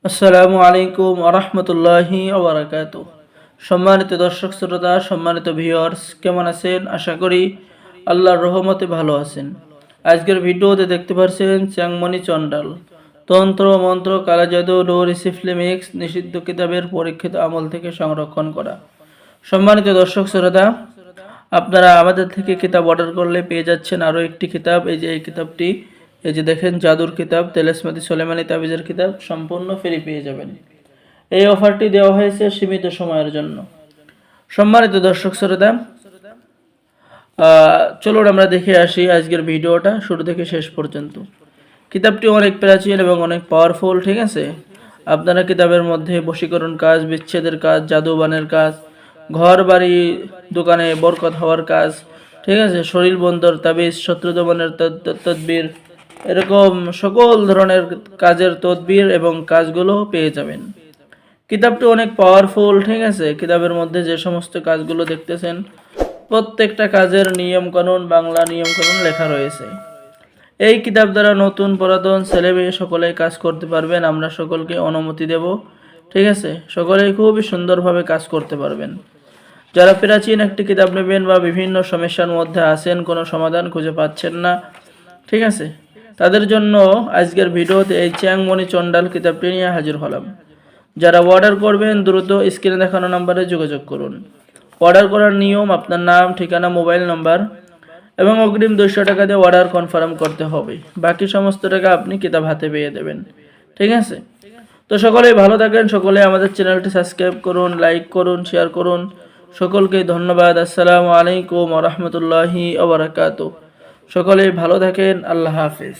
আসসালামু আলাইকুম ওয়া রাহমাতুল্লাহি ওয়া বারাকাতুহু। সম্মানিত দর্শক শ্রোতা, সম্মানিত ভিউয়ার্স, কেমন আছেন? আশা করি আল্লাহর রহমতে ভালো আছেন। আজকের ভিডিওতে দেখতে পাচ্ছেন চ্যাংমণি চণ্ডাল, তন্ত্র মন্ত্র কালা জাদু নো রিসিফলি মিক্স নিষিদ্ধ কিতাবের পরীক্ষিত আমল থেকে সংরক্ষণ করা। সম্মানিত দর্শক শ্রোতা, আপনারা আমাদের থেকে কিতাব অর্ডার করলে পেয়ে যাচ্ছেন আরও একটি কিতাব। এই কিতাবটি, এই যে দেখেন, জাদুর কিতাব, তেলেসমাতি সোলেমানি তাবিজের কিতাব সম্পূর্ণ ফ্রি পেয়ে যাবেন। এই অফারটি দেওয়া হয়েছে সীমিত সময়ের জন্য। সম্মানিত দর্শক শ্রোতা, চলুন আমরা দেখে আসি আজকের ভিডিওটা শুরু থেকে শেষ পর্যন্ত। কিতাবটি অনেক প্রাচীন এবং অনেক পাওয়ারফুল, ঠিক আছে? আপনারা কিতাবের মধ্যে বশীকরণ কাজ, বিচ্ছেদের কাজ, জাদুবানের কাজ, ঘর বাড়ি দোকানে বরকত হওয়ার কাজ, ঠিক আছে, শরীর বন্দর তাবিজ, শত্রু দমনের তদবির, এরকম সকল ধরনের কাজের তদবির এবং কাজগুলো পেয়ে যাবেন। কিতাবটি অনেক পাওয়ারফুল, ঠিক আছে? কিতাবের মধ্যে যে সমস্ত কাজগুলো দেখতেছেন, প্রত্যেকটা কাজের নিয়ম কানুন, বাংলা নিয়ম কানুন লেখা রয়েছে। এই কিতাব দ্বারা নতুন পুরাতন ছেলে মেয়ে সকলেই কাজ করতে পারবেন। আমরা সকলকে অনুমতি দেব, ঠিক আছে? সকলেই খুবই সুন্দরভাবে কাজ করতে পারবেন। যারা প্রাচীন একটি কিতাব নেবেন বা বিভিন্ন সমস্যার মধ্যে আছেন, কোনো সমাধান খুঁজে পাচ্ছেন না, ঠিক আছে, তাদের জন্য আজকের ভিডিওতে এই চ্যাংমণি চণ্ডাল কিতাবটি নিয়ে হাজির হলাম। যারা অর্ডার করবেন দ্রুত স্ক্রিনে দেখানো নম্বরে যোগাযোগ করুন। অর্ডার করার নিয়ম: আপনার নাম, ঠিকানা, মোবাইল নাম্বার এবং অগ্রিম 200 টাকা দিয়ে অর্ডার কনফার্ম করতে হবে। বাকি সমস্ত টাকা আপনি কিতাব হাতে পেয়ে দেবেন, ঠিক আছে? তো সকলেই ভালো থাকেন, সকলে আমাদের চ্যানেলটি সাবস্ক্রাইব করুন, লাইক করুন, শেয়ার করুন। সকলকে ধন্যবাদ। আসসালামু আলাইকুম ওয়া রাহমাতুল্লাহি ওয়া বারাকাতুহু। সকলেই ভালো থাকেন। আল্লাহ হাফেজ।